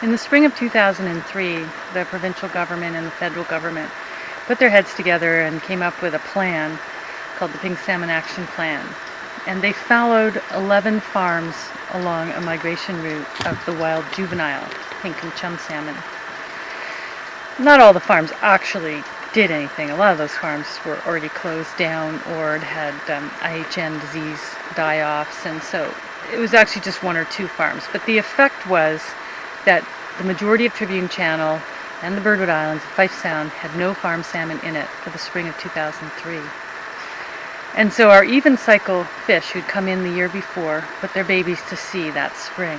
In the spring of 2003, the provincial government and the federal government put their heads together and came up with a plan called the Pink Salmon Action Plan. And they followed 11 farms along a migration route of the wild juvenile pink and chum salmon. Not all the farms actually did anything. A lot of those farms were already closed down or had IHN disease die-offs, and so it was actually just one or two farms. But the effect was that the majority of Tribune Channel and the Birdwood Islands of Fife Sound had no farm salmon in it for the spring of 2003. And so our even cycle fish who'd come in the year before put their babies to sea that spring.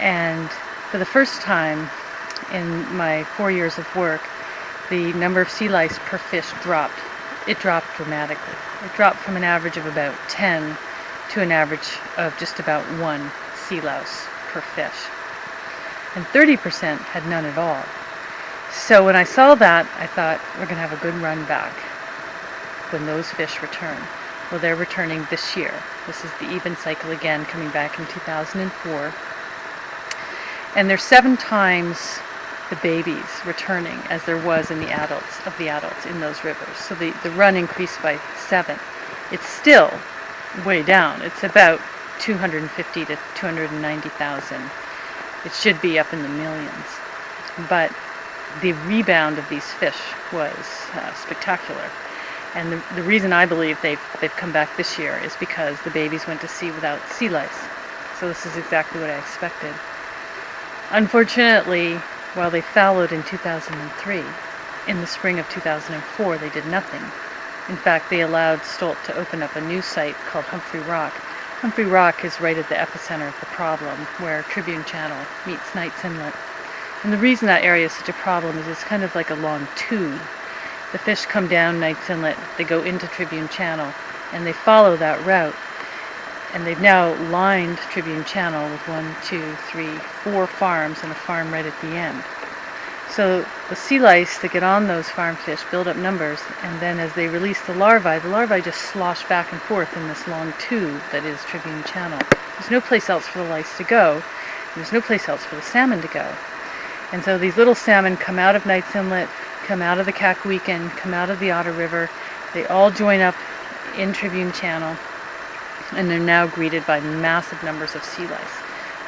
And for the first time in my 4 years of work, the number of sea lice per fish dropped. It dropped dramatically. It dropped from an average of about 10 to an average of just about 1 sea louse per fish. And 30% had none at all. So when I saw that, I thought, we're going to have a good run back when those fish return. Well, they're returning this year. This is the even cycle again, coming back in 2004. And there's 7 times the babies returning as there was in the adults in those rivers. So the run increased by 7. It's still way down. It's about 250 to 290,000. It should be up in the millions. But the rebound of these fish was spectacular. And the reason I believe they've come back this year is because the babies went to sea without sea lice. So this is exactly what I expected. Unfortunately, while they fallowed in 2003, in the spring of 2004 they did nothing. In fact, they allowed Stolt to open up a new site called Humphrey Rock. Humphrey Rock is right at the epicenter of the problem, where Tribune Channel meets Knights Inlet. And the reason that area is such a problem is it's kind of like a long tube. The fish come down Knights Inlet, they go into Tribune Channel, and they follow that route. And they've now lined Tribune Channel with 4 farms and a farm right at the end. So the sea lice that get on those farm fish build up numbers, and then as they release the larvae just slosh back and forth in this long tube that is Tribune Channel. There's no place else for the lice to go, and there's no place else for the salmon to go. And so these little salmon come out of Knights Inlet, come out of the Kakwikon, come out of the Otter River. They all join up in Tribune Channel, and they're now greeted by massive numbers of sea lice.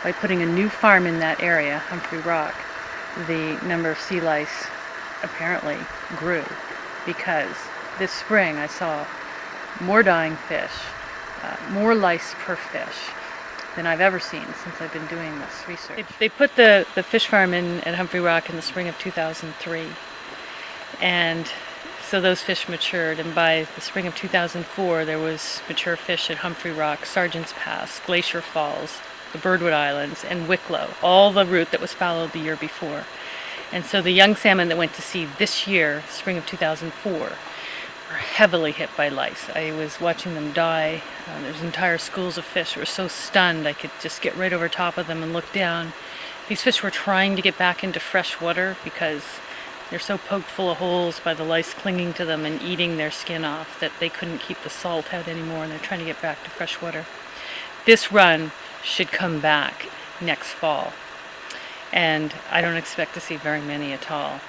By putting a new farm in that area, Humphrey Rock, the number of sea lice apparently grew, because this spring I saw more dying fish, more lice per fish than I've ever seen since I've been doing this research. They put the fish farm in at Humphrey Rock in the spring of 2003, and so those fish matured, and by the spring of 2004 there was mature fish at Humphrey Rock, Sergeant's Pass, Glacier Falls, the Birdwood Islands, and Wicklow, all the route that was followed the year before. And so the young salmon that went to sea this year, spring of 2004, were heavily hit by lice. I was watching them die. There's entire schools of fish who were so stunned I could just get right over top of them and look down. These fish were trying to get back into fresh water because they're so poked full of holes by the lice clinging to them and eating their skin off that they couldn't keep the salt out anymore, and they're trying to get back to fresh water. This run should come back next fall, and I don't expect to see very many at all.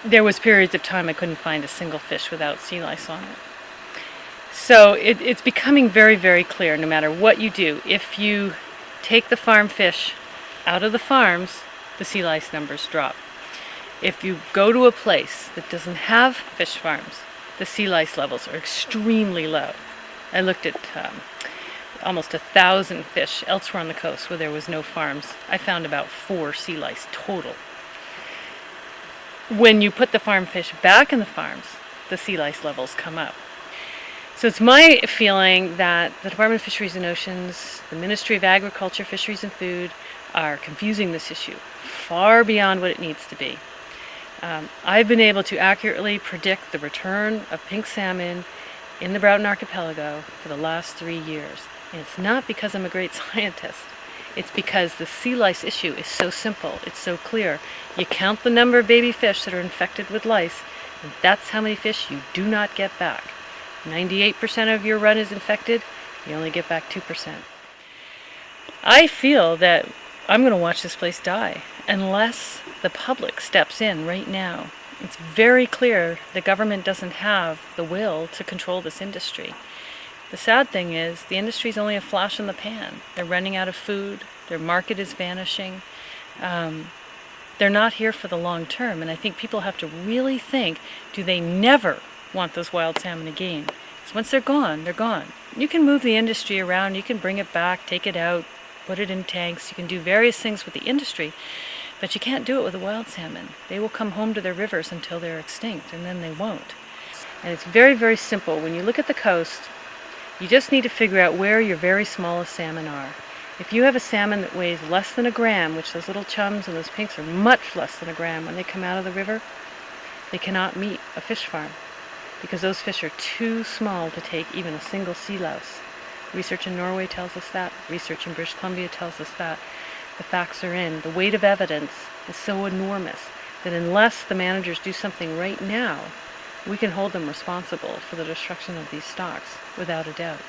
There was periods of time I couldn't find a single fish without sea lice on it. So it's becoming very, very clear, no matter what you do, if you take the farm fish out of the farms, the sea lice numbers drop. If you go to a place that doesn't have fish farms, the sea lice levels are extremely low. I looked at almost 1,000 fish elsewhere on the coast where there was no farms. I found about 4 sea lice total. When you put the farm fish back in the farms, the sea lice levels come up. So it's my feeling that the Department of Fisheries and Oceans, the Ministry of Agriculture, Fisheries and Food are confusing this issue far beyond what it needs to be. I've been able to accurately predict the return of pink salmon in the Broughton Archipelago for the last 3 years. And it's not because I'm a great scientist. It's because the sea lice issue is so simple. It's so clear. You count the number of baby fish that are infected with lice, and that's how many fish you do not get back. 98% of your run is infected, you only get back 2%. I feel that I'm going to watch this place die unless the public steps in right now. It's very clear the government doesn't have the will to control this industry. The sad thing is the industry is only a flash in the pan. They're running out of food. Their market is vanishing. They're not here for the long term, and I think people have to really think, do they never want those wild salmon again? Because once they're gone, they're gone. You can move the industry around, you can bring it back, take it out, put it in tanks, you can do various things with the industry, but you can't do it with the wild salmon. They will come home to their rivers until they're extinct, and then they won't. And it's very, very simple. When you look at the coast, you just need to figure out where your very smallest salmon are. If you have a salmon that weighs less than a gram, which those little chums and those pinks are much less than a gram when they come out of the river, they cannot meet a fish farm because those fish are too small to take even a single sea louse. Research in Norway tells us that. Research in British Columbia tells us that. The facts are in. The weight of evidence is so enormous that unless the managers do something right now, we can hold them responsible for the destruction of these stocks, without a doubt.